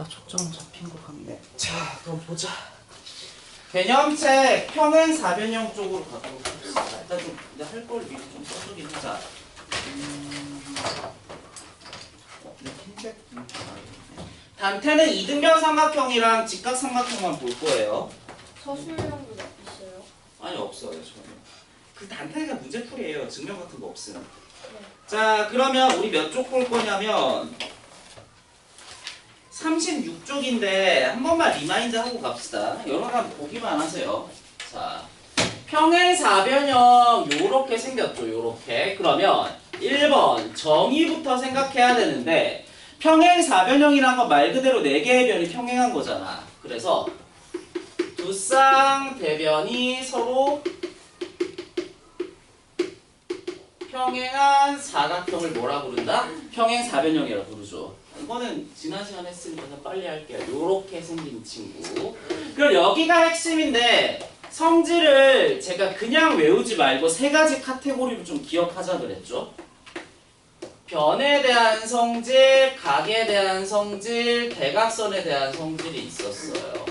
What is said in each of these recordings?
초점 잡힌 것 같네. 자, 그럼 보자. 개념책 평행 사변형 쪽으로 가도록 합시다. 일단 좀 할 걸 미리 좀 써두긴 하자. 단태는 이등변 삼각형이랑 직각 삼각형만 볼 거예요. 서술형도 있어요? 아니, 없어요 전혀. 그 단태가 문제풀이에요. 증명 같은 거 없음. 네. 자, 그러면 우리 몇 쪽 볼 거냐면 36쪽인데 한 번만 리마인드 하고 갑시다. 여러 번 보기만 하세요. 자, 평행 사변형 요렇게 생겼죠. 요렇게. 그러면 1번 정의부터 생각해야 되는데 평행 사변형이란 건 말 그대로 4개의 변이 평행한 거잖아. 그래서 두 쌍대변이 서로 평행한 사각형을 뭐라 부른다? 평행 사변형이라 부르죠. 이거는 지난 시간에 했으니까 빨리 할게요. 요렇게 생긴 친구. 그럼 여기가 핵심인데 성질을 제가 그냥 외우지 말고 3가지 카테고리로 좀 기억하자 그랬죠. 변에 대한 성질, 각에 대한 성질, 대각선에 대한 성질이 있었어요.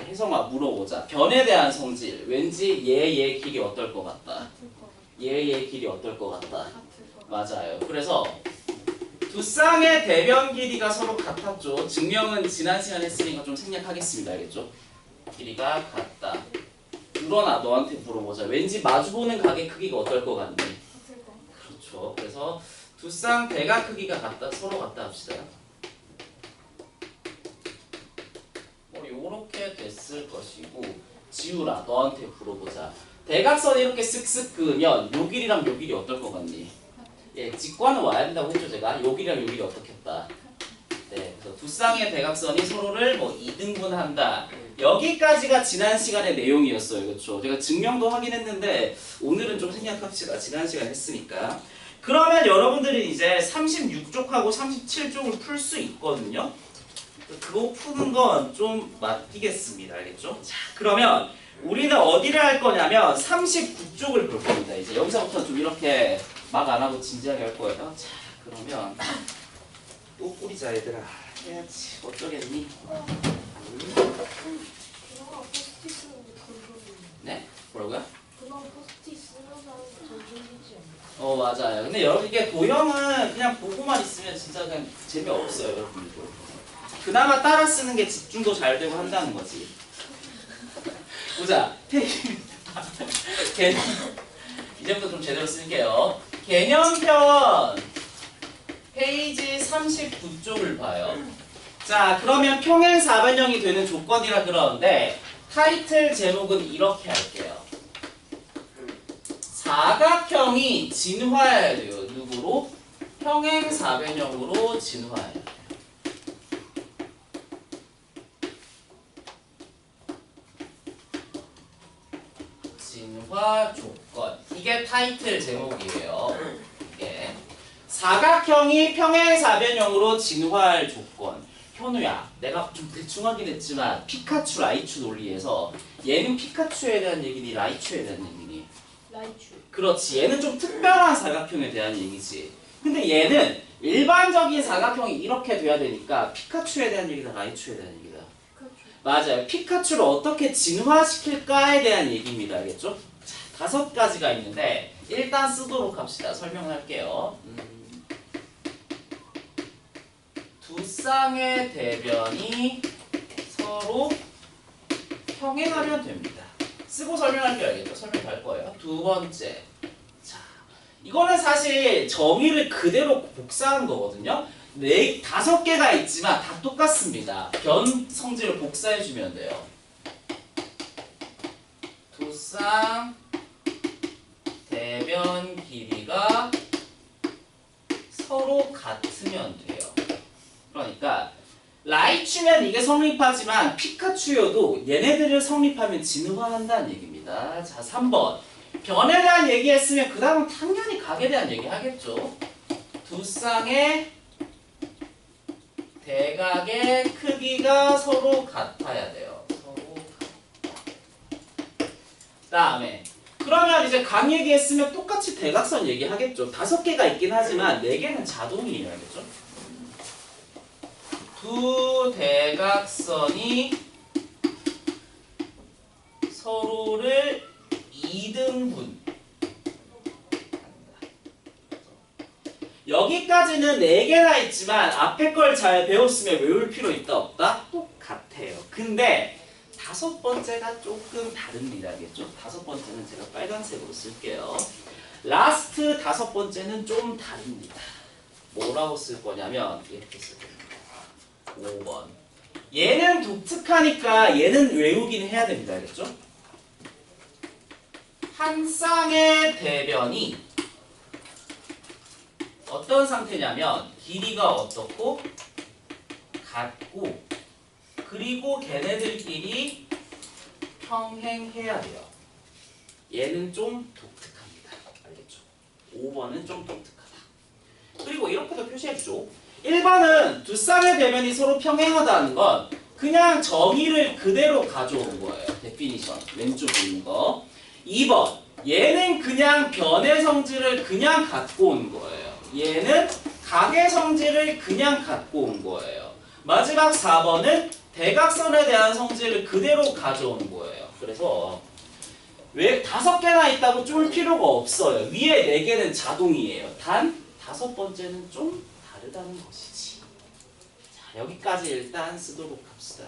혜성아 물어보자. 변에 대한 성질. 왠지 얘 길이 어떨 것 같다? 얘 길이 어떨 것 같다? 맞아요. 그래서 두 쌍의 대변 길이가 서로 같았죠. 증명은 지난 시간에 했으니까 좀 생략하겠습니다. 알겠죠? 길이가 같다. 유런아 너한테 물어보자. 왠지 마주보는 각의 크기가 어떨 것 같니? 그렇죠. 그래서 두 쌍 대각 크기가 같다. 서로 같다 합시다. 요렇게 됐을 것이고 지우라 너한테 물어보자. 대각선이 이렇게 쓱쓱 그으면 요 길이랑 요 길이 어떨 것 같니? 예, 직관은 와야 된다고 했죠 제가. 요 길이랑 요 길이 어떻겠다. 네, 그래서 두 쌍의 대각선이 서로를 뭐 2등분한다. 여기까지가 지난 시간의 내용이었어요. 그렇죠? 제가 증명도 하긴 했는데 오늘은 좀 생략합시다. 지난 시간 했으니까. 그러면 여러분들이 이제 36쪽하고 37쪽을 풀 수 있거든요. 그거 푸는 건 좀 맡기겠습니다. 알겠죠? 자, 그러면 우리는 어디를 할 거냐면 39쪽을 볼 겁니다. 이제 여기서부터 좀 이렇게 막 안 하고 진지하게 할 거예요. 자, 그러면 또 뿌리자 얘들아. 해야지. 어쩌겠니? 네? 뭐라고요? 맞아요. 근데 여러분 이게 도형은 그냥 보고만 있으면 진짜 그냥 재미없어요. 여러분들도. 그나마 따라 쓰는 게 집중도 잘 되고 한다는 거지. 보자. 개념. 이제부터 좀 제대로 쓸게요. 개념편 페이지 39쪽을 봐요. 자, 그러면 평행 사변형이 되는 조건이라 그러는데 타이틀 제목은 이렇게 할게요. 사각형이 진화해야 돼요. 누구로? 평행 사변형으로 진화해요. 진화 조건. 이게 타이틀 제목이에요. 이게 사각형이 평행 사변형으로 진화할 조건. 현우야, 내가 좀 대충 하긴 했지만 피카츄, 라이츄 논리에서 얘는 피카츄에 대한 얘기니 라이츄에 대한 얘기니? 라이츄. 그렇지. 얘는 좀 특별한 사각형에 대한 얘기지. 근데 얘는 일반적인 사각형이 이렇게 돼야 되니까 피카츄에 대한 얘기다, 라이츄에 대한 얘기다. 맞아요. 피카츄를 어떻게 진화시킬까에 대한 얘기입니다. 알겠죠? 자, 5가지가 있는데 일단 쓰도록 합시다. 설명을 할게요. 두 쌍의 대변이 서로 평행하면 됩니다. 쓰고 설명할게요. 알겠죠? 설명할 거예요. 두 번째. 자, 이거는 사실 정의를 그대로 복사한 거거든요. 5개가 있지만 다 똑같습니다. 변 성질을 복사해주면 돼요. 두 쌍 대변 길이가 서로 같으면 돼요. 그러니까 라이츄면 이게 성립하지만 피카츄여도 얘네들을 성립하면 진화한다는 얘기입니다. 자, 3번. 변에 대한 얘기했으면 그 다음은 당연히 각에 대한 얘기 하겠죠. 두 쌍의 대각의 크기가 서로 같아야 돼요. 서로 다음에 그러면 이제 각 얘기했으면 똑같이 대각선 얘기하겠죠. 5개가 있긴 하지만 4개는 자동이에요. 알겠죠? 두 두 대각선이 서로를 2등분. 여기까지는 4개나 있지만 앞에 걸 잘 배웠으면 외울 필요 있다 없다? 똑같아요. 근데 5번째가 조금 다릅니다. 알겠죠? 5번째는 제가 빨간색으로 쓸게요. 라스트 5번째는 좀 다릅니다. 뭐라고 쓸 거냐면 이렇게 쓸 겁니다. 5번. 얘는 독특하니까 얘는 외우긴 해야 됩니다. 알겠죠? 한 쌍의 대변이 어떤 상태냐면 길이가 어떻고 같고 그리고 걔네들끼리 평행해야 돼요. 얘는 좀 독특합니다. 알겠죠? 5번은 좀 독특하다. 그리고 이렇게도 표시해주죠. 1번은 두 쌍의 대변이 서로 평행하다는 건 그냥 정의를 그대로 가져온 거예요. 데피니션 왼쪽에 있는 거. 2번 얘는 그냥 변의 성질을 그냥 갖고 온 거예요. 얘는 각의 성질을 그냥 갖고 온 거예요. 마지막 4번은 대각선에 대한 성질을 그대로 가져온 거예요. 그래서 왜 5개나 있다고 쫄 필요가 없어요. 위에 4개는 자동이에요. 단 5번째는 좀 다르다는 것이지. 자, 여기까지 일단 쓰도록 합시다.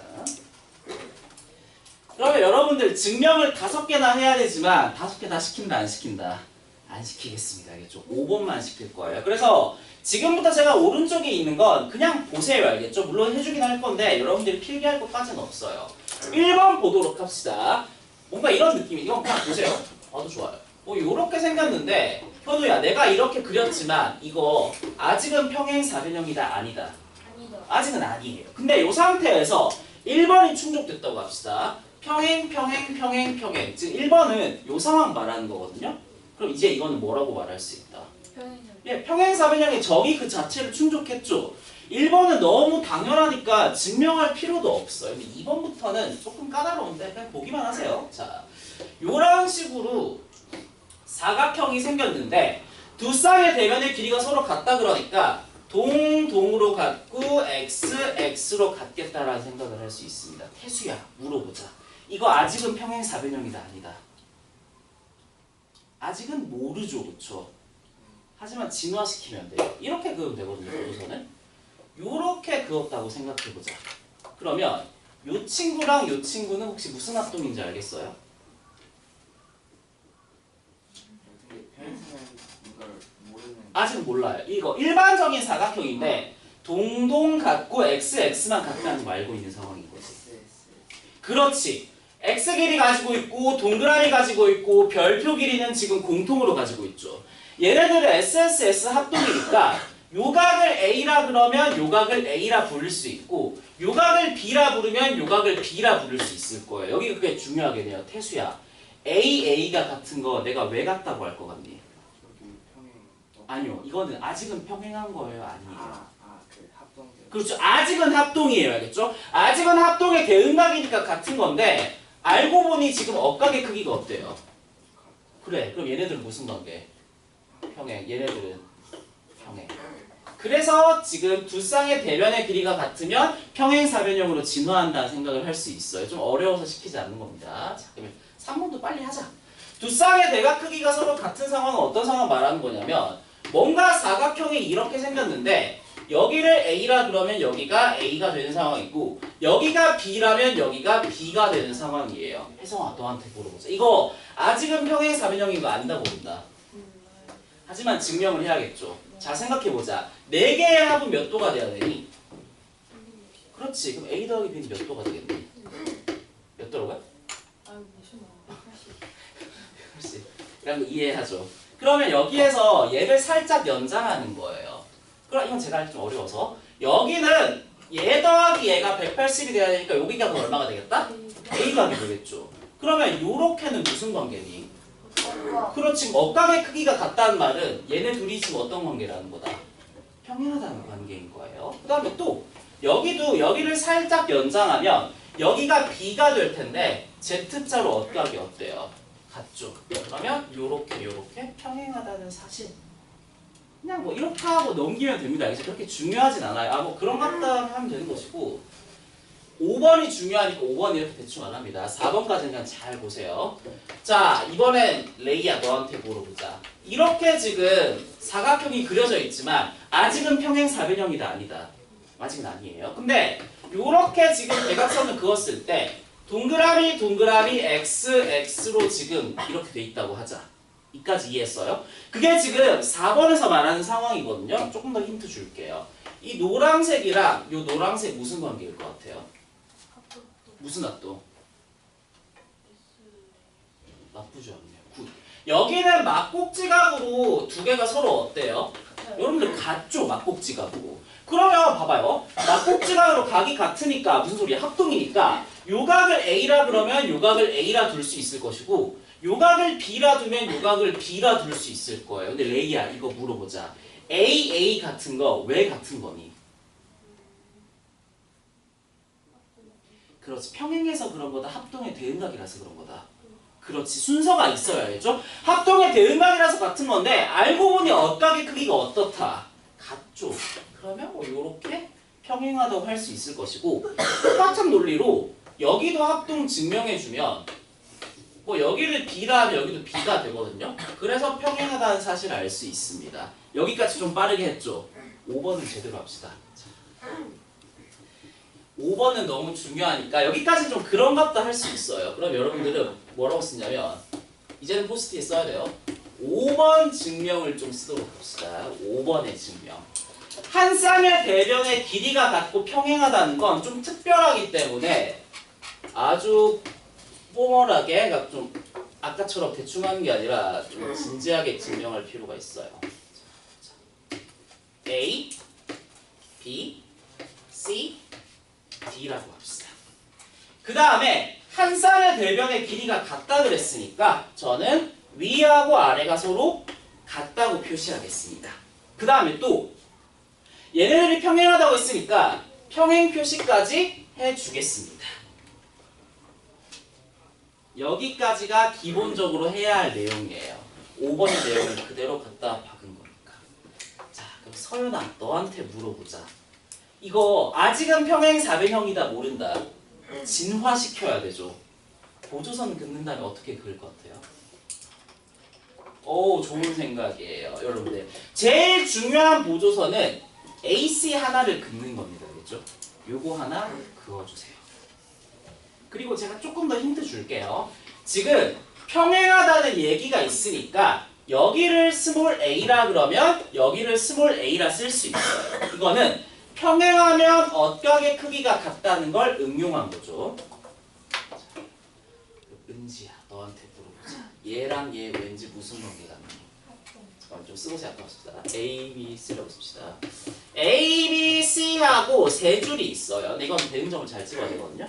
그러면 여러분들 증명을 5개나 해야 되지만 5개 다 시킨다 안 시킨다? 안 시키겠습니다. 알겠죠? 5번만 시킬 거예요. 그래서 지금부터 제가 오른쪽에 있는 건 그냥 보세요. 알겠죠? 물론 해주긴 할 건데 여러분들이 필기할 것까지는 없어요. 1번 보도록 합시다. 뭔가 이런 느낌이 이건 그냥 보세요. 아주 좋아요. 요렇게 생겼는데 현우야 내가 이렇게 그렸지만 이거 아직은 평행사변형이다 아니다? 아니다. 아직은 아니에요. 근데 이 상태에서 1번이 충족됐다고 합시다. 평행. 즉 1번은 이 상황 말하는 거거든요. 그럼 이제 이거는 뭐라고 말할 수 있다? 평행사변형. 예, 평행사변형의 정의 그 자체를 충족했죠. 1번은 너무 당연하니까 증명할 필요도 없어요. 근데 2번부터는 조금 까다로운데 그냥 보기만 하세요. 자, 요런 식으로 사각형이 생겼는데 두 쌍의 대면의 길이가 서로 같다 그러니까 동으로 같고 x로 같겠다라는 생각을 할 수 있습니다. 태수야 물어보자. 이거 아직은 평행사변형이다 아니다? 아직은 모르죠. 그쵸? 하지만 진화시키면 돼요. 이렇게 그으면 되거든요. 도도선은. 요렇게 그었다고 생각해보자. 그러면 요 친구랑 요 친구는 혹시 무슨 합동인지 알겠어요? 아직 몰라요. 이거 일반적인 사각형인데 동동 같고 x만 같다는 거 알고 있는 상황인 거지. 그렇지. x 길이 가지고 있고 동그라미 가지고 있고 별표 길이는 지금 공통으로 가지고 있죠. 얘네들은 SSS 합동이니까 요각을 A라 그러면 요각을 A라 부를 수 있고 요각을 B라 부르면 요각을 B라 부를 수 있을 거예요. 여기가 그게 중요하겠네요. 태수야. A가 같은 거 내가 왜 같다고 할 것 같니? 아니요. 이거는 아직은 평행한 거예요. 아니에요. 그렇죠. 아직은 합동이에요. 알겠죠? 아직은 합동의 대응각이니까 같은 건데 알고 보니 지금 억각의 크기가 어때요? 그래. 그럼 얘네들은 무슨 관계? 평행. 얘네들은 평행. 그래서 지금 두 쌍의 대변의 길이가 같으면 평행사변형으로 진화한다는 생각을 할 수 있어요. 좀 어려워서 시키지 않는 겁니다. 자, 그러면 3번도 빨리 하자. 두 쌍의 대각 크기가 서로 같은 상황은 어떤 상황 말하는 거냐면 뭔가 사각형이 이렇게 생겼는데 여기를 A라 그러면 여기가 A가 되는 상황이고 여기가 B라면 여기가 B가 되는 상황이에요. 혜성아 너한테 물어보자. 이거 아직은 평행사변형인 거 안다고 본다. 하지만 증명을 해야겠죠. 자 생각해보자. 4개의 합은 몇 도가 돼야 되니? 그렇지. 그럼 A 더하기 B는 몇 도가 되겠니? 몇 도라고요? 아유 무슨 말? 그렇지. 그럼 이해하죠. 그러면 여기에서 얘를 살짝 연장하는 거예요. 그럼 이건 제가 좀 어려워서 여기는 얘 더하기 얘가 180이 돼야 되니까 여기가 그럼 얼마가 되겠다? A 더하기 되겠죠. 그러면 요렇게는 무슨 관계니? 그렇지. 억각의 크기가 같다는 말은 얘네 둘이 지금 어떤 관계라는 거다? 평행하다는 관계인 거예요. 그 다음에 또 여기도 여기를 살짝 연장하면 여기가 B가 될 텐데 Z자로 억각이 어때요? 같죠. 그러면 요렇게 평행하다는 사실 그냥 뭐 이렇게 하고 넘기면 됩니다. 이제 그렇게 중요하진 않아요. 아 뭐 그런 것 같다 하면 되는 것이고 5번이 중요하니까 5번 이렇게 대충 안 합니다. 4번까지는 그냥 잘 보세요. 자 이번엔 레이야 너한테 물어보자. 이렇게 지금 사각형이 그려져 있지만 아직은 평행 사변형이다 아니다. 아직은 아니에요. 근데 이렇게 지금 대각선을 그었을 때 동그라미 동그라미 x x로 지금 이렇게 돼 있다고 하자. 이까지 이해했어요? 그게 지금 4번에서 말하는 상황이거든요. 조금 더 힌트 줄게요. 이 노란색이랑 이 노란색 무슨 관계일 것 같아요? 무슨 합동? 나쁘지 않네요. 굿. 여기는 막곡지각으로 두 개가 서로 어때요? 여러분들 같죠? 막곡지각으로. 그러면 봐봐요. 막곡지각으로 각이 같으니까 무슨 소리야? 합동이니까 요 각을 A라 그러면 요 각을 A라 둘 수 있을 것이고 요 각을 B라 두면 요 각을 B라 둘 수 있을 거예요. 근데 레이야 이거 물어보자. A 같은 거 왜 같은 거니? 그렇지. 평행해서 그런 거다. 합동의 대응각이라서 그런 거다. 그렇지. 순서가 있어야겠죠? 합동의 대응각이라서 같은 건데 알고 보니 엇각의 크기가 어떻다? 같죠. 그러면 뭐 요렇게 평행하다고 할 수 있을 것이고 똑같은 논리로 여기도 합동 증명해주면 뭐 여기를 B라 하면 여기도 B가 되거든요. 그래서 평행하다는 사실을 알 수 있습니다. 여기까지 좀 빠르게 했죠? 5번은 제대로 합시다. 5번은 너무 중요하니까 여기까지 좀 그런 것도 할 수 있어요. 그럼 여러분들은 뭐라고 쓰냐면 이제는 포스트잇 써야 돼요. 5번 증명을 좀 쓰도록 합시다. 5번의 증명. 한 쌍의 대변의 길이가 같고 평행하다는 건 좀 특별하기 때문에 아주 포멀하게, 그러니까 좀 아까처럼 대충 하는 게 아니라 좀 진지하게 증명할 필요가 있어요. A, B, C, D라고 합시다. 그 다음에 한 쌍의 대변의 길이가 같다 그랬으니까 저는 위하고 아래가 서로 같다고 표시하겠습니다. 그 다음에 또 얘네들이 평행하다고 했으니까 평행 표시까지 해주겠습니다. 여기까지가 기본적으로 해야 할 내용이에요. 5번의 내용을 그대로 갖다 박은 거니까. 자, 그럼 서연아 너한테 물어보자. 이거 아직은 평행 4변형이다 모른다. 진화시켜야 되죠. 보조선 긋는다면 어떻게 그릴 것 같아요? 오, 좋은 생각이에요. 여러분들 제일 중요한 보조선은 AC 하나를 긋는 겁니다. 그렇죠? 요거 하나 그어주세요. 그리고 제가 조금 더 힌트 줄게요. 지금 평행하다는 얘기가 있으니까 여기를 스몰 a라 그러면 여기를 스몰 a라 쓸 수 있어요. 이거는 평행하면 엇각의 크기가 같다는 걸 응용한 거죠. 은지야 너한테 물어보자. 얘랑 얘 왠지 무슨 관계가 있니? 잠깐만 좀 쓰고서 약간 씁시다. A, B, C라고 씁시다. A, B, C하고 세 줄이 있어요. 근데 이건 대응점을 잘 찍어야 되거든요.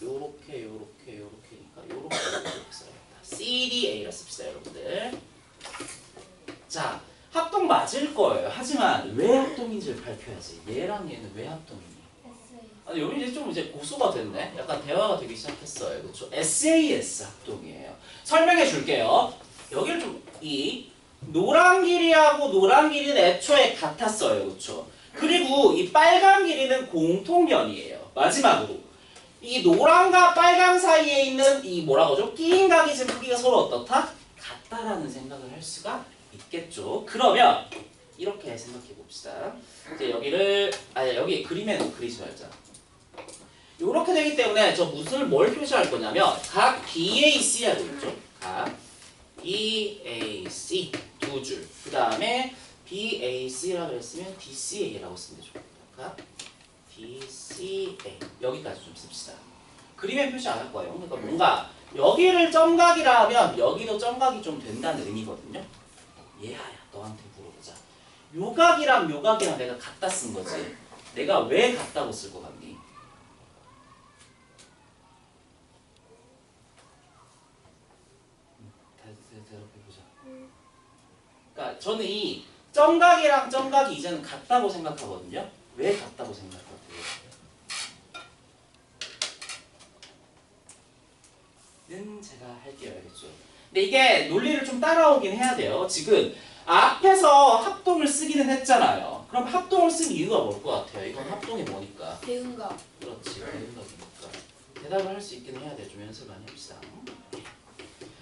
요렇게니까 요렇게 써야겠다. C, D, A라 씁시다 여러분들. 자, 합동 맞을 거예요. 하지만 왜 합동인지를 밝혀야지. 얘랑 얘는 왜 합동이니? 아니 여기 이제 좀 이제 고수가 됐네. 약간 대화가 되기 시작했어요. 그렇죠? SAS 합동이에요. 설명해 줄게요. 여기를 좀 이 노란 길이하고 노란 길이는 애초에 같았어요. 그렇죠? 그리고 이 빨간 길이는 공통면이에요. 마지막으로 이 노란과 빨간 사이에 있는 이 뭐라고 하죠? 끼인 각이 지금 크기가 서로 어떻다? 같다라는 생각을 할 수가 있겠죠. 그러면 이렇게 생각해 봅시다. 이제 여기를 여기 그림에는 그리지 말자. 이렇게 되기 때문에 저 뭘 표시할 거냐면 각 BAC야 되겠죠. 각 BAC 두 줄. 그 다음에 BAC라고 했으면 DCA라고 쓰면 되죠. 각 DCA 여기까지 좀 씁시다. 그림에 표시 안 할 거예요. 그러니까 뭔가 여기를 점각이라 하면 여기도 점각이 좀 된다는 의미거든요. 얘야 너한테 물어보자. 요각이랑 요각이랑 내가 같다 쓴 거지. 내가 왜 같다고 쓸 것 같니? 대답해보자. 그러니까 저는 이 점각이랑 점각이 이제는 같다고 생각하거든요. 왜 같다고 생각할 것 같아요? 는 제가 할게요. 알겠죠? 근데 이게 논리를 좀 따라오긴 해야 돼요. 지금 앞에서 합동을 쓰기는 했잖아요. 그럼 합동을 쓴 이유가 뭘 것 같아요? 이건 합동이 뭐니까? 대응가. 그렇지, 대응각이니까. 대답을 할 수 있긴 해야 돼. 좀 연습 많이 합시다.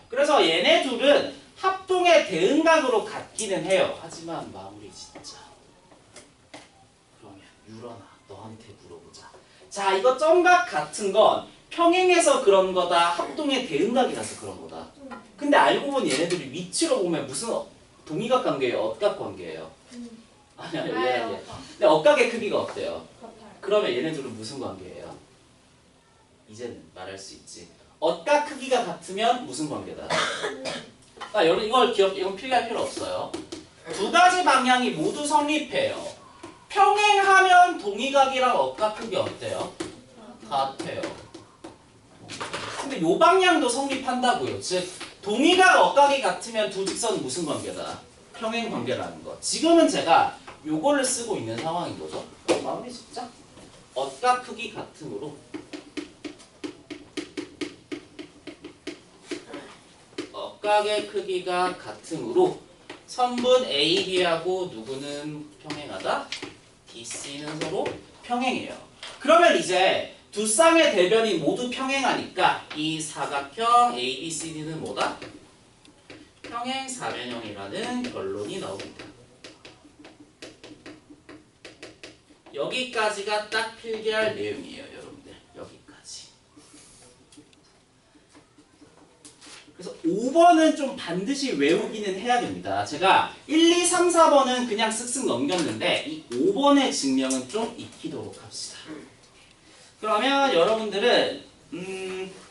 그래서 얘네 둘은 합동의 대응각으로 같기는 해요. 하지만 마무리 진짜. 그러면 유런아, 너한테 물어보자. 자, 이거 점각 같은 건 평행해서 그런 거다, 합동의 대응각이라서 그런 거다. 근데 알고 보니 얘네들이 위치로 보면 무슨 동의각 관계예요? 억각 관계예요? 아니야, 얘. 근데 억각의 크기가 어때요? 그러면 얘네들은 무슨 관계예요? 이제는 말할 수 있지. 억각 크기가 같으면 무슨 관계다? 아, 여러분 이건 필기할 필요 없어요. 두 가지 방향이 모두 성립해요. 평행하면 동의각이랑 억각 크기 어때요? 같아요. 근데 요 방향도 성립한다고요. 즉 동의각 억각이 같으면 두 직선은 무슨 관계다? 평행 관계라는 거. 지금은 제가 요거를 쓰고 있는 상황인 거죠. 마무리 짓자. 억각 크기 같으므로 억각의 크기가 같으므로 선분 AB하고 누구는 평행하다? BC는 서로 평행해요. 그러면 이제 두 쌍의 대변이 모두 평행하니까 이 사각형 ABCD는 뭐다? 평행 사변형이라는 결론이 나옵니다. 여기까지가 딱 필기할 내용이에요, 여러분들. 여기까지. 그래서 5번은 좀 반드시 외우기는 해야 됩니다. 제가 1, 2, 3, 4번은 그냥 쓱쓱 넘겼는데 이 5번의 증명은 좀 익히도록 합시다. 그러면 여러분들은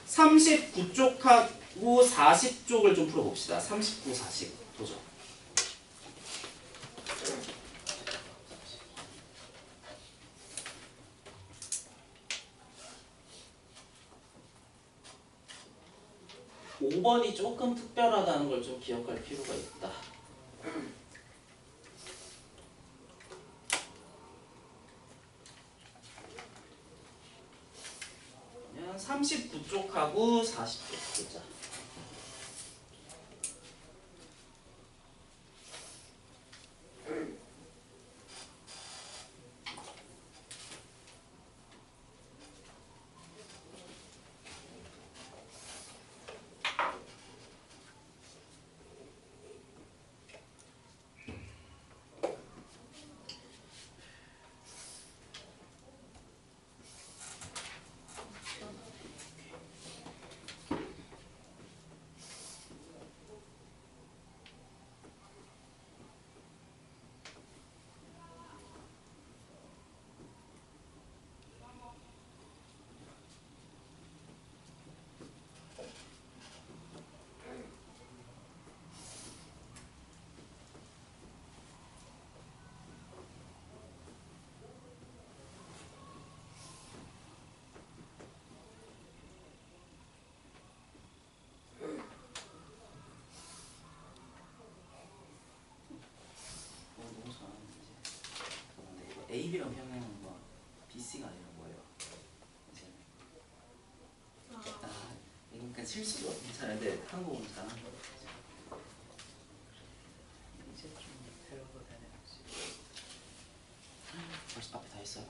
39쪽하고 40쪽을 좀 풀어봅시다. 39, 40 도전. 오 번이 조금 특별하다는 걸 좀 기억할 필요가 있다. 39쪽하고 40쪽 보자. AB랑 평행한 건 BC가 아니라 뭐예요? 이제 그러니까 실수도 괜찮은데 한국은 잘하는 거 같아요. 이제 좀 배우고 다녀야지. 벌써 앞에 다 했어요?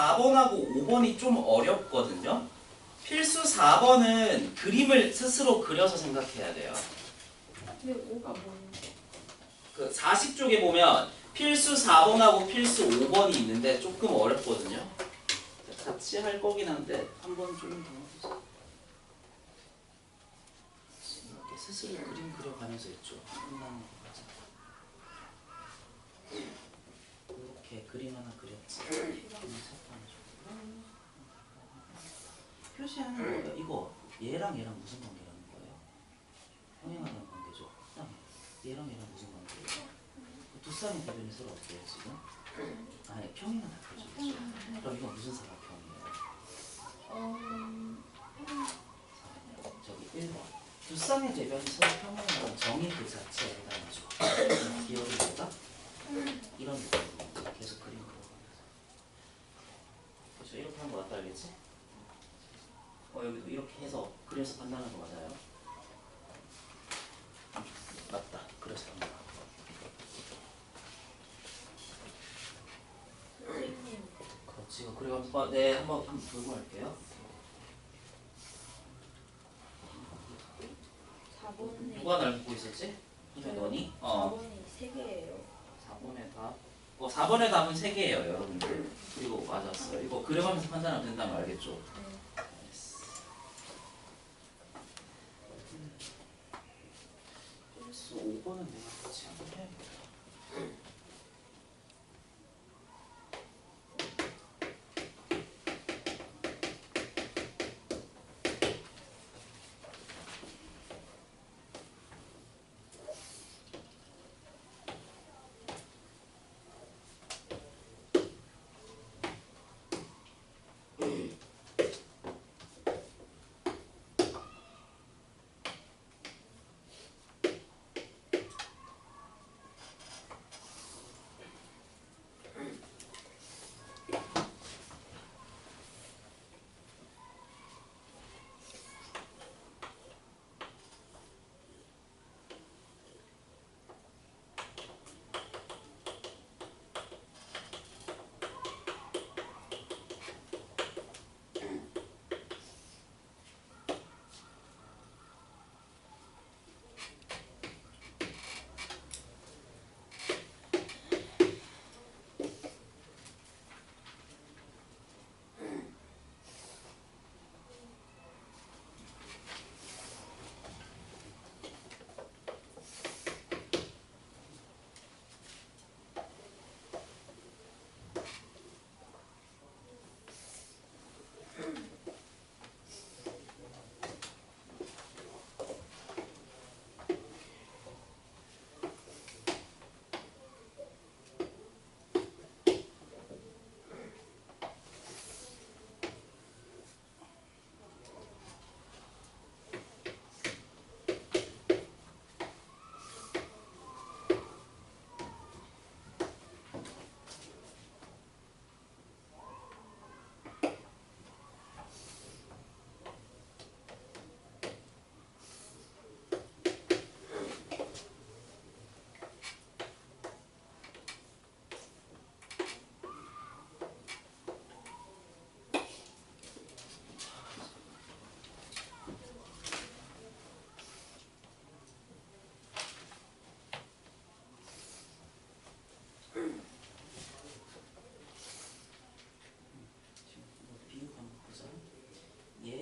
4번하고 5번이 좀 어렵거든요. 필수 4번은 그림을 스스로 그려서 생각해야 돼요. 근데 5가 뭐예요? 그 40쪽에 보면 필수 4번하고 필수 5번이 있는데 조금 어렵거든요. 같이 할 거긴 한데 한번 좀 더 해보자. 이렇게 스스로 그림 그려가면서 했죠. 끝나는 것까지. 이렇게 그림 하나 그렸지. 표시하는 거예요. 이거 얘랑 얘랑 무슨 관계라는 거예요? 평행하는 관계죠. 그다음에 얘랑 얘랑 무슨 관계예요? 두 쌍의 대변이 서로 어때요 지금? 아니 평행하다 그죠? 그럼 이거 무슨 사각형이에요? 저기 1번 두 쌍의 대변이 서로 평행하는 정의 그 자체에 해당하죠. 기억이 될까? 이런 느낌으로 계속 그림 그려가면서 그렇죠? 이렇게 한 거 맞다 알겠지? 여기도 이렇게 해서 그려서 판단하는 거 맞아요? 맞다. 그래서 한다. 선생님. 그렇지. 그리고 한번 한번 돌고 할게요. 4번에 누가 날 보고 있었지? 너니? 4번이 3개예요. 4번의 답. 4번의 답은 3개예요, 여러분들. 그리고 맞았어요. 이거 그려가면서 판단하면 된다는 거 알겠죠? 네. 필수 5번은 내가 같이 한번 해야겠다.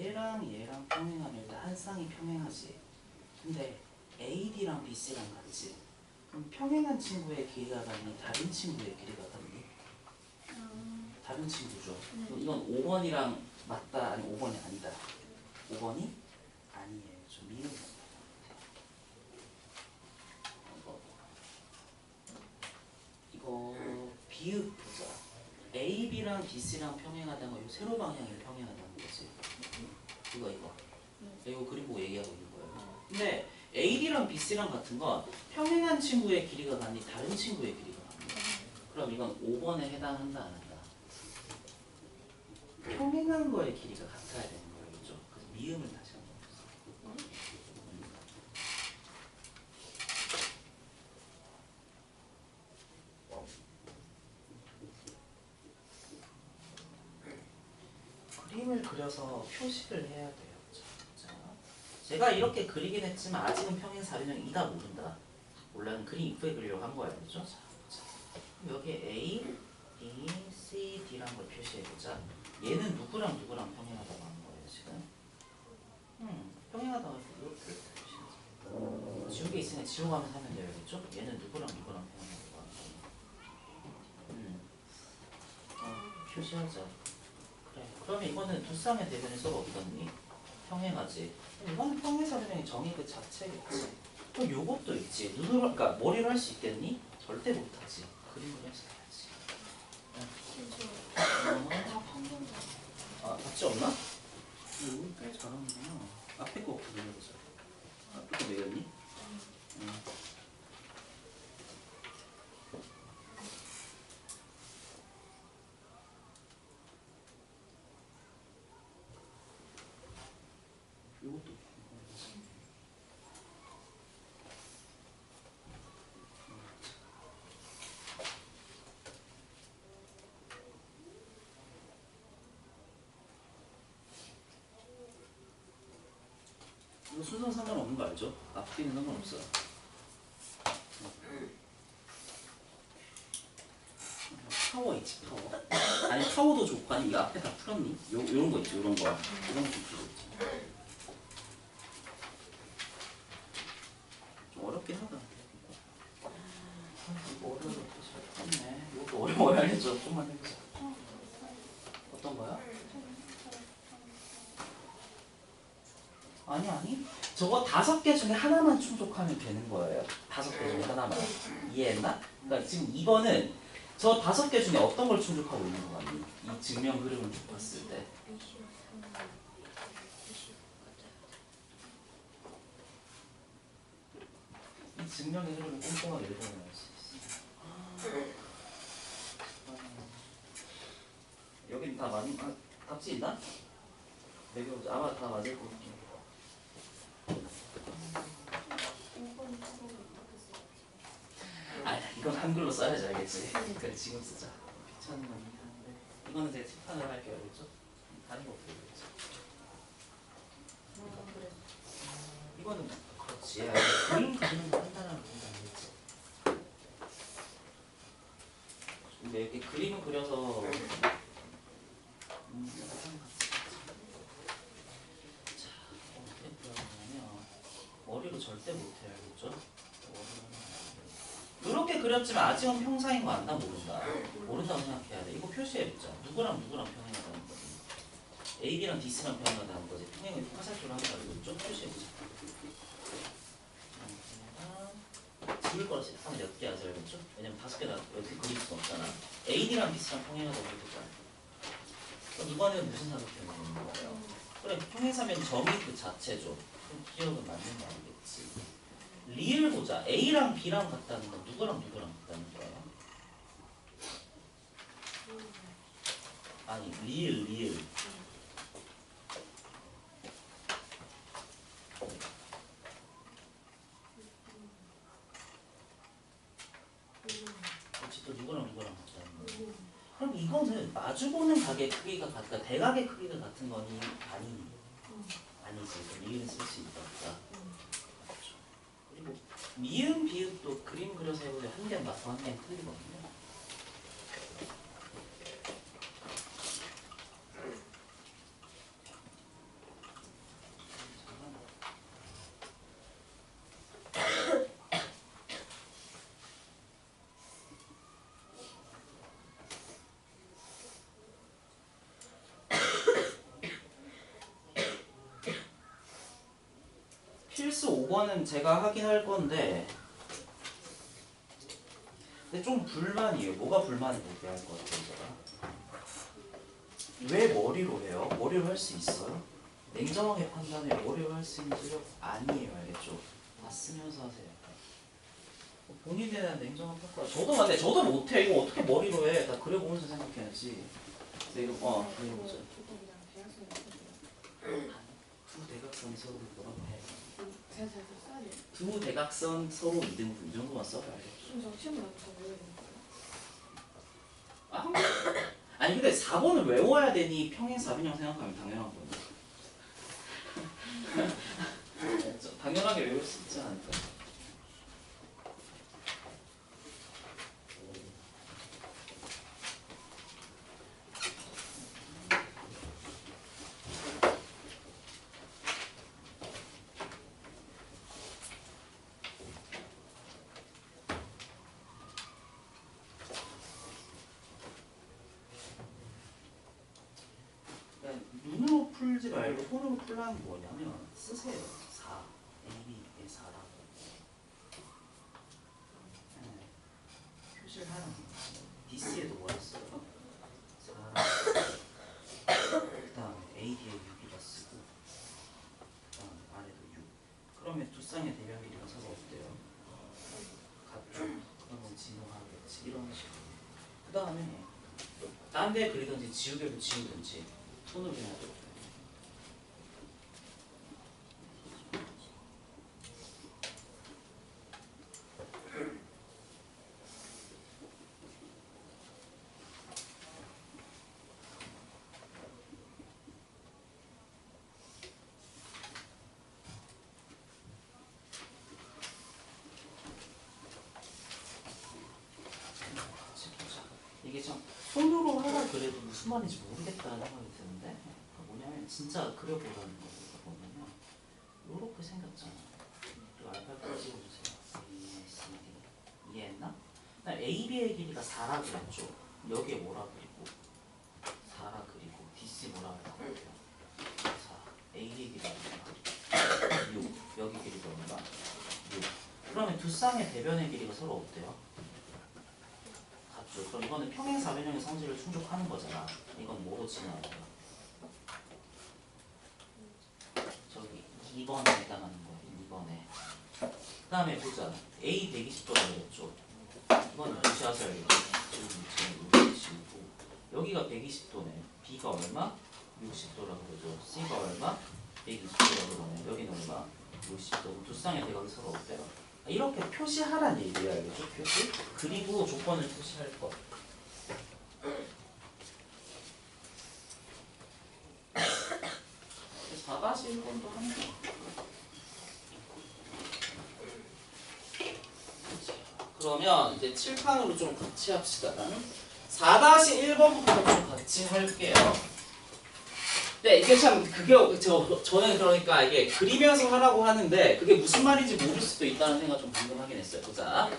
얘랑 평행하면 일단 한 쌍이 평행하지. 근데 AD랑 BC랑 같지. 그럼 평행한 친구의 길이가 같니? 다른 친구의 길이가 같니? 다른 친구죠. 그럼 이건 5번이랑 맞다 아니 5번이 아니다. 5번이 아니에요. 좀 미흡한 이거 비읍 보자. AB랑 BC랑 평행하다는 거, 이 세로 방향이 평행하다는 거지. 이거. 이거 그림 보고 얘기하고 있는 거예요. 근데 AD랑 BC랑 같은 건 평행한 친구의 길이가 같니? 다른 친구의 길이가 같니? 그럼 이건 5번에 해당한다 안 한다? 평행한 거의 길이가 같아야 되는 거예요. 그죠? 그래서 미음을 다시 한번 보세요. 그림을 그려서 표시를 해야 돼요. 자, 제가 이렇게 그리긴 했지만 아직은 평행 4변형이다 모른다. 원래는 그림 이쁘게 그리려고 한 거예요. 그죠? 자, 그럼 여기에 A, B, C, D라는 걸 표시해보자. 얘는 누구랑 누구랑 평행하다고 하는 거예요, 지금? 평행하다고 해서 이렇게 표시하자. 지운 게 있으니까 지워가면서 하면 되겠죠? 얘는 누구랑 누구랑 평행하다고 하는 거예요. 표시하자. 그래. 그러면 이거는 두 쌍의 대변의 서로 어떻니? 평행하지. 이거는 평행사변형의 정의 그 자체겠지. 또 요것도 있지. 눈으로, 그러니까 머리로 할 수 있겠니? 절대 못하지. 그림으로 해서 해야지. 다 방금 아, 같이 없나? 이거 꽤 잘하는구나. 앞에 거 그려보자. 앞에 거 매겼니? 응. 요것도 이거 순서는 상관없는 거 알죠? 앞뒤는 상관없어요. 파워 있지, 파워. 아니 파워도 좋고 아니 이 앞에 다 풀었니? 요런 거 있지, 요런 거. 요런 거 좀 풀고 있지. 좀 어렵긴 하다. 이거 어려워. 맞네. 이것도 어려워야 알겠죠? 좀만 해보자. 어떤 거야? 아니. 저거 5개 중에 하나만 충족하면 되는 거예요. 5개 중에 하나만. 이해했나? 그러니까 지금 이거는 저 5개 중에 어떤 걸 충족하고 있는 거 같니? 이 증명 흐름을 쭉 봤을 때. 이 증명의 흐름을 꼼꼼하게 읽어내야 할 수 있어. 여긴 다 맞니? 답지 있나? 매겨보자. 아마 다 맞을 것 같긴 해. 이건 한글로 써야지 알겠지? 그래 지금 쓰자. 귀찮은 건 한데 이거는 제가 칠판으로 할게요. 알겠죠? 다른 거 없어요. 이거는 그렇지. 그림 그리는 거 한다는 건 알겠지? 근데 이렇게 그림을 그려서 자 어떻게 그려보냐면 머리로 절대 못해요. 알겠죠? 이렇게 그렸지만 아직은 평사인 거 안다 모른다. 모른다고 생각해야 돼. 이거 표시해보자. 누구랑 누구랑 평행하다는 거지. AB랑 DC랑 평행하다는 거지. 평행을 화살표로 하는 거 알고 좀 표시해보자. 지울 거라 색상을 몇 개 하자. 알겠죠? 왜냐면 5개나 이렇게 그릴 수가 없잖아. AD랑 DC랑 평행하다고 해보자. 그럼 이거는 무슨 사각형이 되는 거예요? 그래, 평행사면 점이 그 자체죠. 그럼 기억은 맞는 거 아니겠지. 리을 보자. A랑 B랑 같다는 건 누구랑 누구랑 같다는 거예요? 아니, 리을. 그렇지, 또 누구랑 누구랑 같다는 거예요. 그럼 이거는 마주보는 각의 크기가 같다. 대각의 크기가 같은 거니? 아니니? 아니지. 그럼 리을은 쓸 수 있다. 없다. 그리고 미음, 비읍도 그림 그려서 해보면 한 개는 맞고 한 개는 틀리거든요. 필수 5번은 제가 하긴 할 건데 근데 좀 불만이에요. 뭐가 불만인지 얘기할 것 같아요. 제가 왜 머리로 해요? 머리로 할 수 있어요? 냉정하게 판단해. 머리로 할 수 있는 지력 아니에요. 알겠죠? 다 쓰면서 하세요. 본인에 대한 냉정한 평가. 저도 맞네. 저도 못해. 이거 어떻게 머리로 해? 다 그려보면서 생각해야지. 이거 그려보자. 두 대각선이 서로 뭐라고 해? 두 대각선 서로 이등분 이 정도만 써봐요. 좀 시험 나서 왜 아, 아니 근데 4번을 외워야 되니 평행 4변형 생각하면 당연한 거야. 당연하게 외울 수 있지 않을까? 눈으로 풀지 말고 손으로 풀라는 게 뭐냐면 쓰세요. 4, AB의 4라고 표시를 하는 거지. DC에도 뭐라 써요? 4, 그 다음에 AD에 6이라 쓰고 그 다음에 아래도 6. 그러면 두 쌍의 대변 길이가 서로 어때요? 같죠? 그러면 진화하겠지. 이런 식으로. 그 다음에 딴 데 그리든지 지우개로 지우든지 손으로 해야 돼. 이게 참 손으로 하라 그래도 무슨 말인지 모르겠다는 생각이 드는데 뭐냐면 진짜 그려보라는 거예요. 보면요 요렇게 생겼잖아. 그리고 알파벳 찍어주세요. A, C, D 이해했나? AB의 길이가 4라 그랬죠. 여기에 뭐라 그리고 4라 그리고 DC 뭐라 그랬고요. 4 AB의 길이가 얼마? 6 여기 길이가 얼마? 6 그러면 두 쌍의 대변의 길이가 서로 어때요? 그럼 이거는 평행 4변형의 성질을 충족하는 거잖아. 이건 뭐로 진화해요? 저기 2번에 해당하는 거예요. 2번에. 그 다음에 보자. A 120도라고 그랬죠. 이건 무시하세요. 지금 지우고 여기가 120도네. B가 얼마? 60도라고 그러죠. C가 얼마? 120도라고 그러네. 여기는 얼마? 60도. 두 쌍의 대각이 서로 어때요? 이렇게 표시하란 얘기야. 알겠죠? 표시? 그리고 조건을 표시할 거. 4-1번도 하는 거. 그러면 이제 칠판으로 좀 같이 합시다. 4-1번부터 좀 같이 할게요. 네, 이게 참 저는 그러니까 이게 그리면서 하라고 하는데 그게 무슨 말인지 모를 수도 있다는 생각 좀 방금 하긴 했어요. 보자.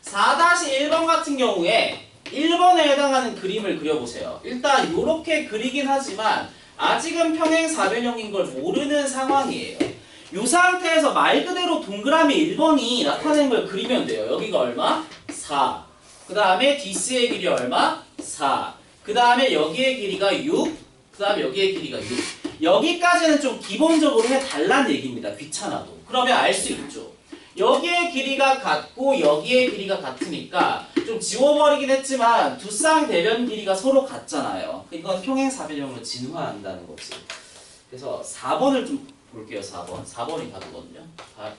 4-1번 같은 경우에 1번에 해당하는 그림을 그려보세요. 일단 이렇게 그리긴 하지만 아직은 평행 4변형인 걸 모르는 상황이에요. 이 상태에서 말 그대로 동그라미 1번이 나타내는 걸 그리면 돼요. 여기가 얼마? 4. 그 다음에 DC의 길이 얼마? 4. 그 다음에 여기의 길이가 6. 그 다음에 여기의 길이가 6. 여기까지는 좀 기본적으로 해달라는 얘기입니다. 귀찮아도. 그러면 알 수 있죠. 여기의 길이가 같고 여기의 길이가 같으니까 좀 지워버리긴 했지만 두 쌍 대변 길이가 서로 같잖아요. 이건 평행 4변형으로 진화한다는 거지. 그래서 4번을 좀 볼게요. 4번. 4번이 답이거든요.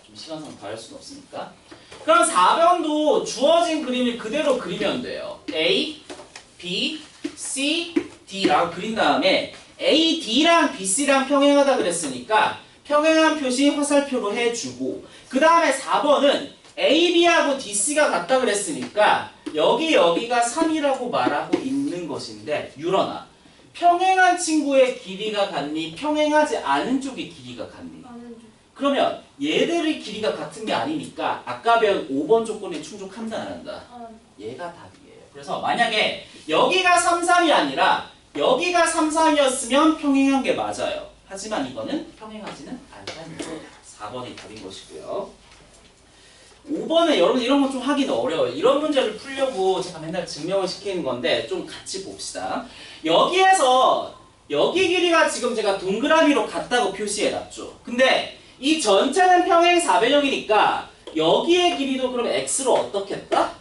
좀 시간상 다 할 수는 없으니까. 그럼 4번도 주어진 그림을 그대로 그리면 돼요. A, B, C, D라고 그린 다음에 A, D랑 B, C랑 평행하다 그랬으니까 평행한 표시 화살표로 해주고 그 다음에 4번은 A, B하고 DC가 같다 그랬으니까 여기가 3이라고 말하고 있는 것인데 유런아 평행한 친구의 길이가 같니? 평행하지 않은 쪽의 길이가 같니? 그러면 얘들의 길이가 같은 게 아니니까 아까 배운 5번 조건에 충족한다 안 한다? 얘가 답이에요. 그래서 만약에 여기가 3, 3이 아니라 여기가 3, 3이었으면 평행한 게 맞아요. 하지만 이거는 평행하지는 않다는 거 4번이 답인 것이고요. 5번에 여러분 이런 건 좀 하긴 어려워요. 이런 문제를 풀려고 제가 맨날 증명을 시키는 건데 좀 같이 봅시다. 여기에서 여기 길이가 지금 제가 동그라미로 같다고 표시해놨죠. 근데 이 전체는 평행 4변형이니까 여기의 길이도 그럼 x로 어떻겠다?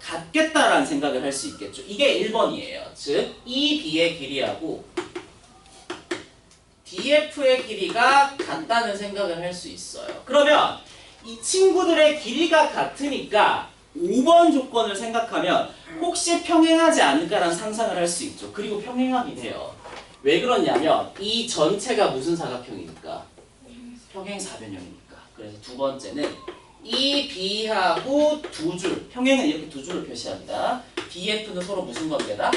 같겠다라는 생각을 할 수 있겠죠. 이게 1번이에요. 즉 EB의 길이하고 DF의 길이가 같다는 생각을 할 수 있어요. 그러면 이 친구들의 길이가 같으니까 5번 조건을 생각하면 혹시 평행하지 않을까라는 상상을 할 수 있죠. 그리고 평행하긴 해요. 왜 그러냐면 이 전체가 무슨 사각형이니까? 평행 사변형이니까. 그래서 두 번째는 이 B하고 두 줄, 평행은 이렇게 두 줄을 표시합니다. BF는 서로 무슨 관계다?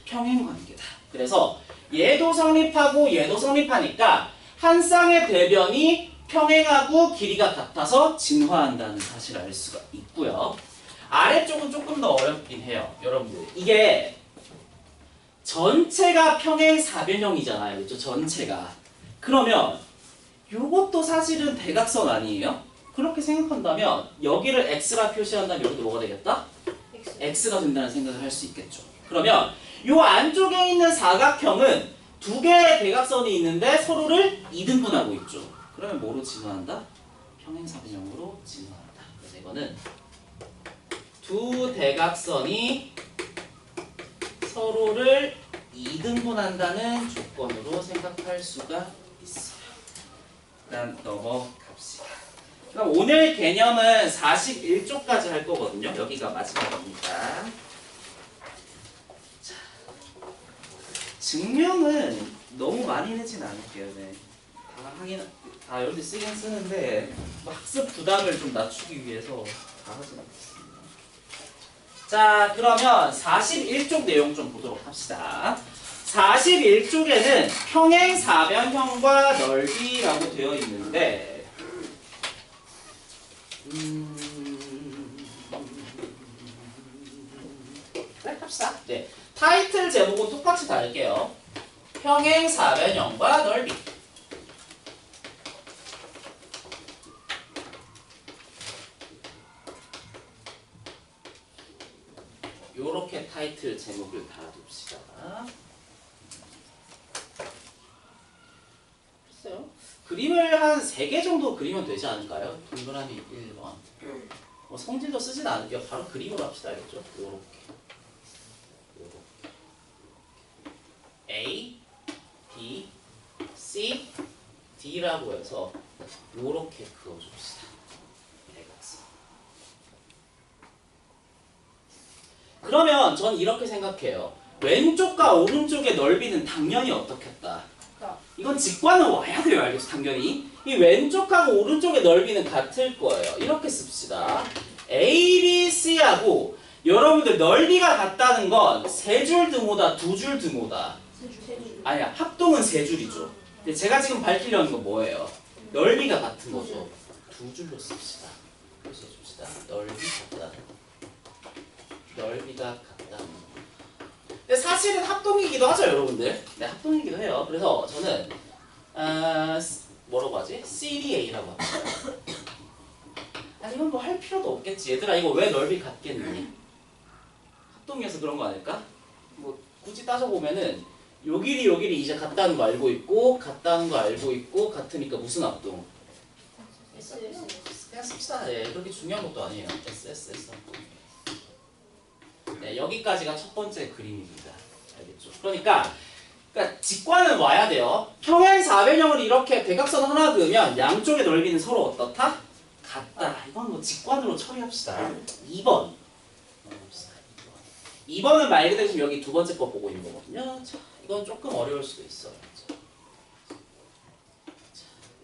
평행 관계다. 그래서 얘도 성립하고 얘도 성립하니까 한 쌍의 대변이 평행하고 길이가 같아서 진화한다는 사실을 알 수가 있고요. 아래쪽은 조금 더 어렵긴 해요. 여러분들 이게 전체가 평행 사변형이잖아요. 그렇죠? 전체가. 그러면 요것도 사실은 대각선 아니에요? 그렇게 생각한다면 여기를 x라 표시한다면 여기도 뭐가 되겠다? x가 된다는 생각을 할 수 있겠죠. 그러면 요 안쪽에 있는 사각형은 두 개의 대각선이 있는데 서로를 이등분하고 있죠. 그러면 뭐로 진화한다? 평행사변형으로 진화한다. 그래서 이거는 두 대각선이 서로를 이등분한다는 조건으로 생각할 수가 있어요. 일단 넘어갑시다. 그럼 오늘 개념은 41쪽까지 할 거거든요. 여기가 마지막입니다. 자, 증명은 너무 많이 내진 않을게요. 네. 다 여러분들 쓰긴 쓰는데 뭐 학습 부담을 좀 낮추기 위해서 다 하진 않겠습니다. 자, 그러면 41쪽 내용 좀 보도록 합시다. 41쪽에는 평행 사변형과 넓이라고 되어 있는데 그래, 합시다. 네. 타이틀 제목은 똑같이 달게요. 평행 사변형과 넓이. 요렇게 타이틀 제목을 달아둡시다. 글쎄요. 그림을 한 3개 정도 그리면 되지 않을까요? 동그라미 1번. 뭐 성질도 쓰진 않을게요. 바로 그림으로 합시다. 알겠죠? 요렇게. A, B, C, D라고 해서 요렇게 그어줍시다. 대각선. 그러면 전 이렇게 생각해요. 왼쪽과 오른쪽의 넓이는 당연히 어떻겠다. 이건 직관은 와야 돼요. 알겠죠? 당연히. 이 왼쪽하고 오른쪽의 넓이는 같을 거예요. 이렇게 씁시다. A, B, C하고 여러분들 넓이가 같다는 건 3줄 등호다, 2줄 등호다. 아니야, 합동은 3줄이죠. 근데 제가 지금 밝히려는 건 뭐예요? 넓이가 같은 거죠. 2줄로 씁시다. 표시해 줍시다. 넓이 같다. 넓이가 같다는 거. 근데 사실은 합동이기도 하죠, 여러분들. 네, 합동이기도 해요. 그래서 저는 뭐라고 하지? CDA라고 합니다. 아니, 이건 뭐 할 필요도 없겠지. 얘들아, 이거 왜 넓이 같겠니? 합동이어서 그런 거 아닐까? 뭐 굳이 따져보면은 요 길이 이제 같다는 거 알고 있고 같다는 거 알고 있고 같으니까 무슨 합동? 그냥 씁시다. 예, 그렇게 중요한 것도 아니에요. SSS 합동. 네, 여기까지가 첫 번째 그림입니다. 알겠죠? 그러니까 직관은 와야 돼요. 평행 사변형을 이렇게 대각선 하나 그으면 양쪽의 넓이는 서로 어떻다? 같다. 이건 뭐 직관으로 처리합시다. 2번. 2번은 말 그대로 지금 여기 두 번째 거 보고 있는 거거든요. 자, 이건 조금 어려울 수도 있어요. 자,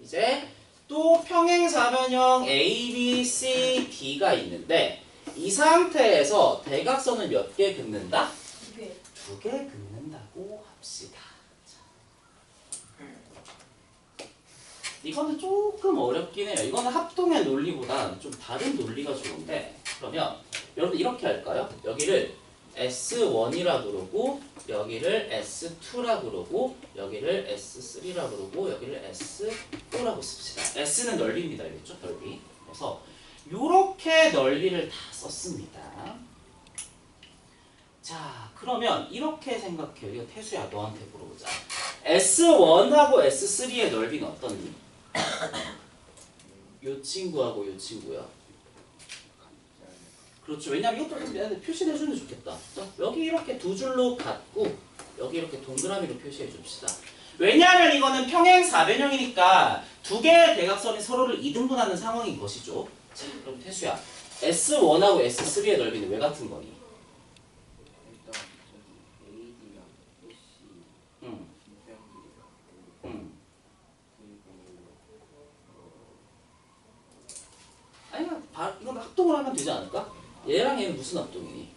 이제 또 평행 사변형 A, B, C, D가 있는데 이 상태에서 대각선을 몇 개 긋는다? 2개. 2개 긋는다고 합시다. 자. 이거는 조금 어렵긴 해요. 이거는 합동의 논리보다 좀 다른 논리가 좋은데 그러면 여러분 이렇게 할까요? 여기를 S1이라 그러고 여기를 S2라 그러고 여기를 S3라 그러고 여기를 S4라고 씁시다. S는 넓이입니다. 알겠죠? 넓이. 그래서 요렇게 넓이를 다 썼습니다. 자, 그러면 이렇게 생각해요. 이거 태수야 너한테 물어보자. S1하고 S3의 넓이는 어떻니? 요 친구하고 요 친구야. 그렇죠. 왜냐면 이것도 좀 표시를 해주면 좋겠다. 자, 여기 이렇게 2줄로 같고 여기 이렇게 동그라미로 표시해 줍시다. 왜냐하면 이거는 평행 사변형이니까 2개의 대각선이 서로를 이등분하는 상황인 것이죠. 자, 그럼 태수야 S1하고 S3의 넓이는 왜 같은 거니? 일단 저기 AD랑 AC 응. 밑변기가 응. 그리고 아니 이건 합동을 하면 되지 않을까? 얘랑 얘는 무슨 합동이니?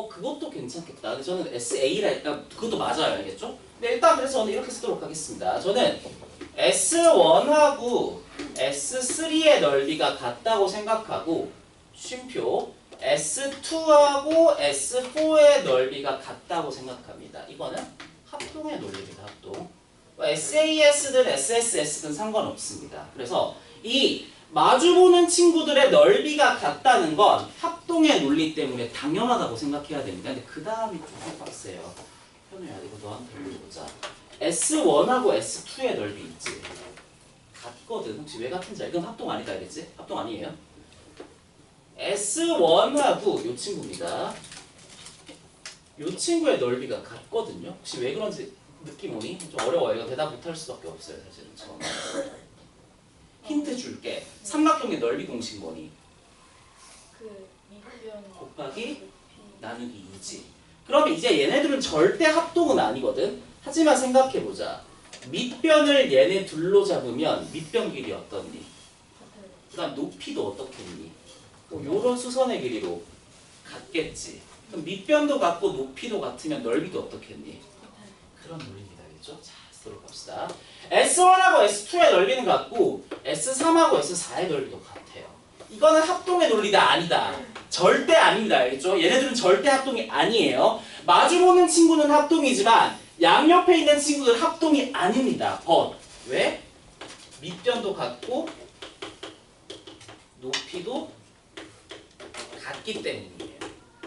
그것도 괜찮겠다. 근데 저는 SA라 일단 그것도 맞아요, 알겠죠? 근데 일단 그래서 저는 이렇게 쓰도록 하겠습니다. 저는 S1하고 S3의 넓이가 같다고 생각하고 쉼표 S2하고 S4의 넓이가 같다고 생각합니다. 이거는 합동의 논리입니다. 합동. SAS든 SSS든 상관없습니다. 그래서 이 마주보는 친구들의 넓이가 같다는 건 합동의 논리 때문에 당연하다고 생각해야 됩니다. 근데 그 다음이 조금 빡세요. 현우야, 이거 너한테 물어보자. S1하고 S2의 넓이 있지? 같거든. 혹시 왜 같은지 알지? 이건 합동 아니다, 알겠지? 합동 아니에요. S1하고 요 친구입니다. 요 친구의 넓이가 같거든요. 혹시 왜 그런지 느낌 오니? 좀 어려워요. 이거 대답 못할 수밖에 없어요, 사실은 처음. 힌트 줄게. 삼각형의 넓이 공식 뭐니? 그 밑변 곱하기 나누기 2지. 그러면 이제 얘네들은 절대 합동은 아니거든. 하지만 생각해보자. 밑변을 얘네 둘로 잡으면 밑변 길이 어떻니? 같아요. 그 다음 높이도 어떻겠니? 요런 수선의 길이로 같겠지. 그럼 밑변도 같고 높이도 같으면 넓이도 어떻겠니? 같아요. 그런 논리입니다. 알겠죠? 자, 쓰도록 합시다. S1하고 S2의 넓이는 같고 S3하고 S4의 넓이도 같아요. 이거는 합동의 논리다 아니다. 절대 아닙니다. 알겠죠? 얘네들은 절대 합동이 아니에요. 마주보는 친구는 합동이지만 양옆에 있는 친구들은 합동이 아닙니다. 왜? 밑변도 같고 높이도 같기 때문이에요.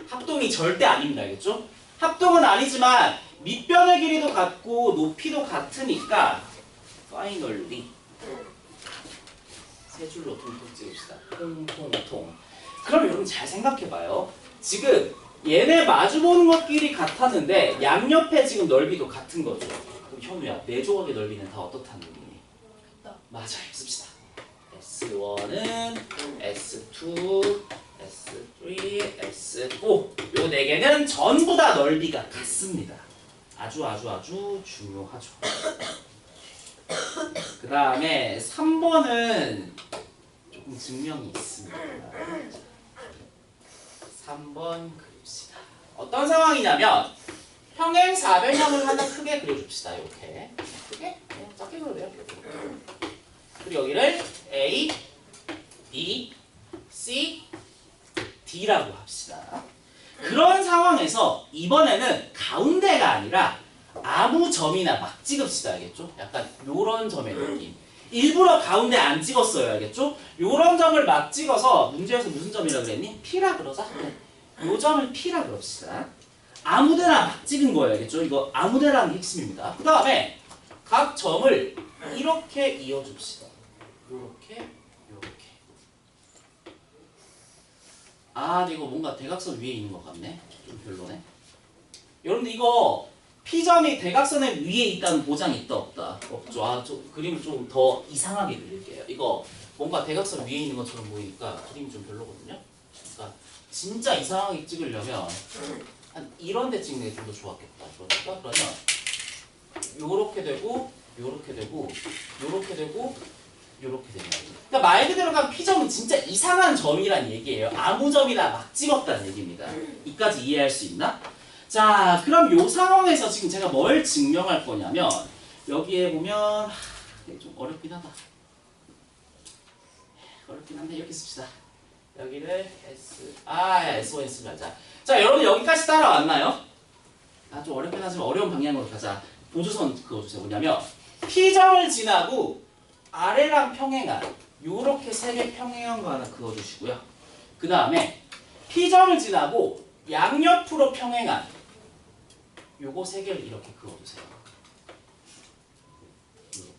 합동이 절대 아닙니다. 알겠죠? 합동은 아니지만 밑변의 길이도 같고 높이도 같으니까 파이널리 세 줄로 통통 찍읍시다. 통통통. 그럼 여러분 잘 생각해봐요. 지금 얘네 마주보는 것끼리 같았는데 양옆에 지금 넓이도 같은 거죠. 그럼 현우야, 네 조각의 넓이는 다 어떻다는 의미니? 같다. 맞아요. 씁시다. S1은 S2, S3, S4 요 네 개는 전부 다 넓이가 같습니다. 아주 중요하죠. 그 다음에 3번은 조금 증명이 있습니다. 3번 그립시다. 어떤 상황이냐면 평행 사변형을 하나 크게 그려줍시다. 이렇게 크게? 작게 그려도 돼요. 그리고 여기를 A, B, C, D라고 합시다. 그런 상황에서 이번에는 가운데가 아니라 아무 점이나 막 찍읍시다. 알겠죠? 약간 요런 점의 느낌. 일부러 가운데 안 찍었어요. 알겠죠? 요런 점을 막 찍어서 문제에서 무슨 점이라고 그랬니? P라 그러자. 요 점을 P라 그럽시다. 아무데나 막 찍은 거예요. 알겠죠? 이거 아무데라는 게 핵심입니다. 그 다음에 각 점을 이렇게 이어줍시다. 요렇게. 근데 이거 뭔가 대각선 위에 있는 것 같네. 좀 별로네. 여러분들 이거 P점이 대각선의 위에 있다는 보장이 있다 없다? 없죠. 저 그림을 좀 더 이상하게 그릴게요. 이거 뭔가 대각선 위에 있는 것처럼 보이니까 그림이 좀 별로거든요. 그러니까 진짜 이상하게 찍으려면 한 이런 데 찍는 게 좀 더 좋았겠다. 그러니까 그러면 요렇게 되고 요렇게 되고 요렇게 되고 요렇게 되는 거죠. 그러니까 말 그대로 간 P점은 진짜 이상한 점이란 얘기예요. 아무 점이나 막 찍었다는 얘기입니다. 이까지 이해할 수 있나? 자, 그럼 요 상황에서 지금 제가 뭘 증명할 거냐면 여기에 보면 좀 어렵긴 하다. 어렵긴 한데 이렇게 씁시다. 여기를 S1 쓰면 자, 여러분 여기까지 따라왔나요? 좀 어렵긴 하지만 어려운 방향으로 가자. 보조선 그어주세요. 뭐냐면 P점을 지나고 아래랑 평행한 요렇게 세 개 평행한 거 하나 그어주시고요. 그 다음에 P점을 지나고 양옆으로 평행한 요거 세 개를 이렇게 그어주세요. 이렇게.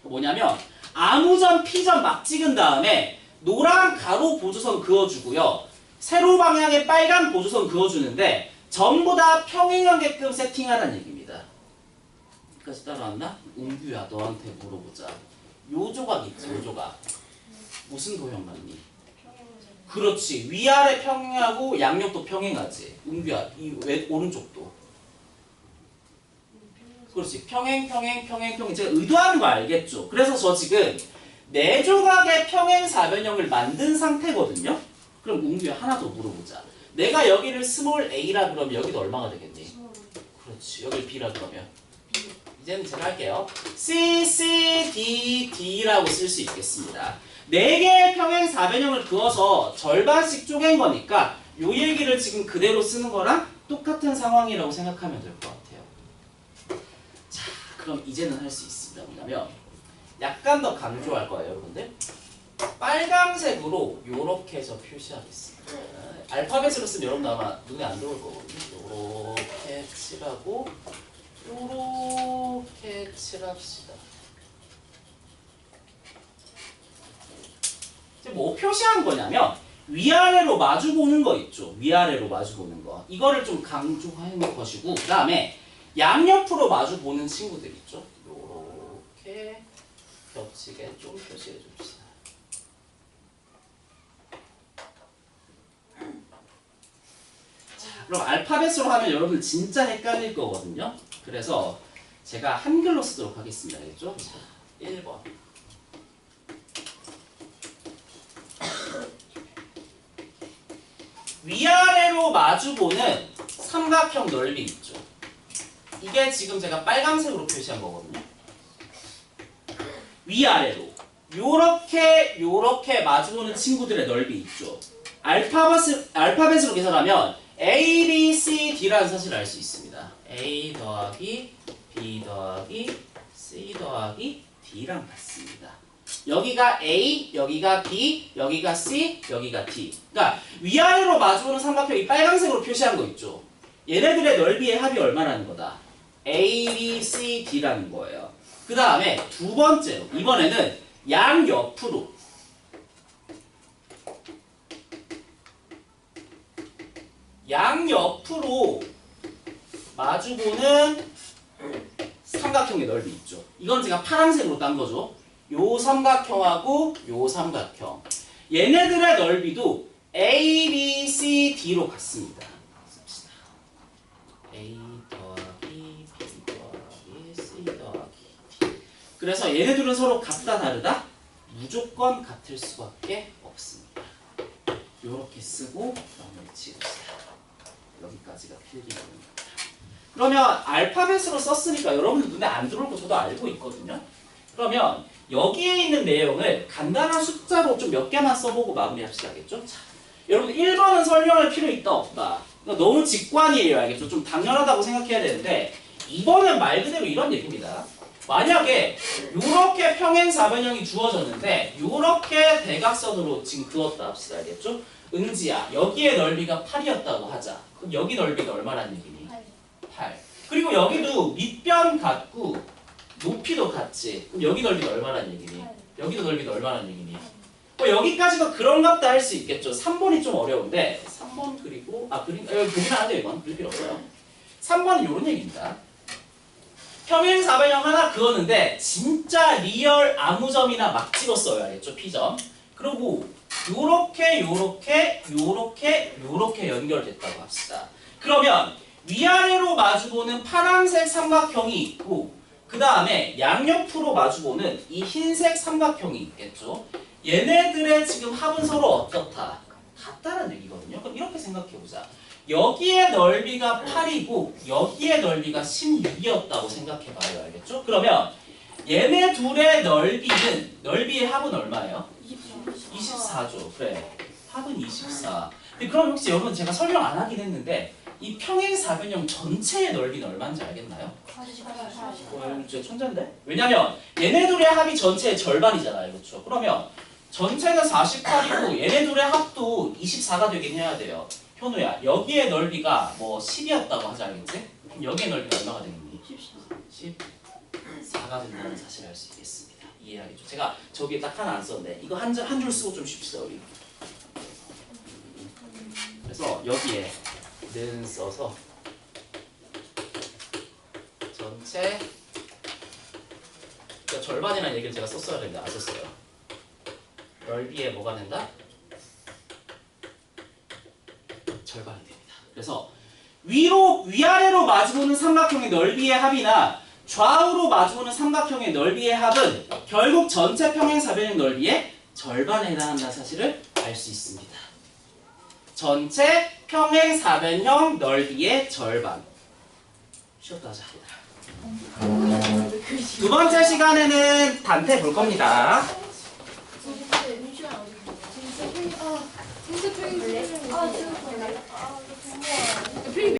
뭐냐면 아무 점 P점 막 찍은 다음에 노란 가로 보조선 그어주고요. 세로 방향의 빨간 보조선 그어주는데 전부 다 평행하게끔 세팅하라는 얘기입니다. 여기까지 따라왔나? 웅규야, 너한테 물어보자. 요 조각 있지, 요 조각. 무슨 도형 맞니? 평행선. 그렇지. 위아래 평행하고 양옆도 평행하지. 은규야, 이 오른쪽도. 그렇지. 평행. 제가 의도하는 거 알겠죠? 그래서 저 지금 네 조각의 평행 사변형을 만든 상태거든요. 그럼 은규야 하나 더 물어보자. 내가 여기를 스몰 a라 그러면 여기도 얼마가 되겠니? 그렇지. 여기를 b라 그러면. 이제는 제가 할게요. C, D, D라고 쓸 수 있겠습니다. 4개의 평행 사변형을 그어서 절반씩 쪼갠 거니까 요 얘기를 지금 그대로 쓰는 거랑 똑같은 상황이라고 생각하면 될 것 같아요. 자, 그럼 이제는 할 수 있습니다. 뭐냐면 약간 더 강조할 거예요, 여러분들. 빨강색으로 요렇게 해서 표시하겠습니다. 알파벳으로 쓰면 여러분 아마 눈에 안 들어올 거거든요. 요렇게 칠하고 요렇게 칠합시다. 이제 뭐 표시한 거냐면 위아래로 마주 보는 거 있죠. 위아래로 마주 보는 거. 이거를 좀 강조해 것이고 그 다음에 양옆으로 마주 보는 친구들 있죠. 요렇게 겹치게 좀 표시해 줍시다. 자, 그럼 알파벳으로 하면 여러분 진짜 헷갈릴 거거든요. 그래서 제가 한글로 쓰도록 하겠습니다. 알겠죠? 자, 1번. 위아래로 마주보는 삼각형 넓이 있죠. 이게 지금 제가 빨간색으로 표시한 거거든요. 위아래로 요렇게 마주보는 친구들의 넓이 있죠. 알파벳으로 계산하면 A, B, C, D라는 사실을 알 수 있습니다. A 더하기 B 더하기 C 더하기 D랑 같습니다. 여기가 A, 여기가 B, 여기가 C, 여기가 D. 그러니까 위아래로 마주보는 삼각형이 빨간색으로 표시한 거 있죠. 얘네들의 넓이의 합이 얼마라는 거다. A, B, C, D라는 거예요. 그 다음에 두 번째로 이번에는 양옆으로 마주보는 삼각형의 넓이 있죠. 이건 제가 파란색으로 딴 거죠. 요 삼각형하고 요 삼각형. 얘네들의 넓이도 A, B, C, D로 같습니다. 씁시다. A 더하기 B 더하기 C 더하기 D. 그래서 얘네들은 서로 같다 다르다? 무조건 같을 수밖에 없습니다. 요렇게 쓰고 마무리 지읍시다. 여기까지가 필기입니다. 그러면 알파벳으로 썼으니까 여러분들 눈에 안 들어올 거 저도 알고 있거든요. 그러면 여기에 있는 내용을 간단한 숫자로 좀 몇 개만 써보고 마무리합시다. 알겠죠? 자, 여러분 1번은 설명할 필요 있다 없다. 너무 직관이에요. 알겠죠? 좀 당연하다고 생각해야 되는데 2번은 말 그대로 이런 얘기입니다. 만약에 이렇게 평행사변형이 주어졌는데 이렇게 대각선으로 지금 그었다 합시다. 알겠죠? 은지야, 여기의 넓이가 8이었다고 하자. 그럼 여기 넓이가 얼마란 얘기니? 8. 그리고 여기도 밑변 같고 높이도 같지. 그럼 여기 넓이가 얼마란 얘기니? 여기도 넓이가 얼마란 얘기니? 여기까지도 그런갑다 할 수 있겠죠. 3번이 좀 어려운데 3번 그리고 그리면 안 돼요. 이건 그릴 필요 없어요. 3번은 이런 얘기입니다. 평행사변형 하나 그었는데 진짜 리얼 아무 점이나 막 찍었어요. 알겠죠? P점. 그리고 요렇게 연결됐다고 합시다. 그러면 위아래로 마주보는 파란색 삼각형이 있고 그 다음에 양옆으로 마주보는 이 흰색 삼각형이 있겠죠. 얘네들의 지금 합은 서로 어떻다? 같다는 얘기거든요. 그럼 이렇게 생각해보자. 여기의 넓이가 8이고 여기의 넓이가 16이었다고 생각해봐요. 알겠죠? 그러면 얘네 둘의 넓이의 합은 얼마예요? 24죠. 그래. 합은 24. 근데 그럼 혹시 여러분 제가 설명 안 하긴 했는데 이 평행사변형 전체의 넓이는 얼마인지 알겠나요? 48. 진짜 천재인데? 왜냐면 얘네 둘의 합이 전체의 절반이잖아요. 그렇죠? 그러면 전체는 48이고 얘네 둘의 합도 24가 되긴 해야 돼요. 현우야, 여기의 넓이가 뭐 10이었다고 하자. 알겠지? 그럼 여기의 넓이가 얼마가 되겠니? 14가 된다는 사실을 알 수 있겠습니다. 이해하겠죠? 제가 저기에 딱 하나 안 썼는데 이거 한 줄 쓰고 좀 쉽시다 우리. 그래서 여기에 는 써서 전체 그러니까 절반이라는 얘기를 제가 썼어야 되는데 안 썼어요. 넓이에 뭐가 된다? 절반이 됩니다. 그래서 위아래로 마주보는 삼각형의 넓이의 합이나 좌우로 마주보는 삼각형의 넓이의 합은 결국 전체 평행사변형 넓이의 절반에 해당한다는 사실을 알 수 있습니다. 전체 평행사변형 넓이의 절반. 쉬었다 하자. 두 번째 시간에는 단태 볼 겁니다. 진짜 아, 진짜 아, 진짜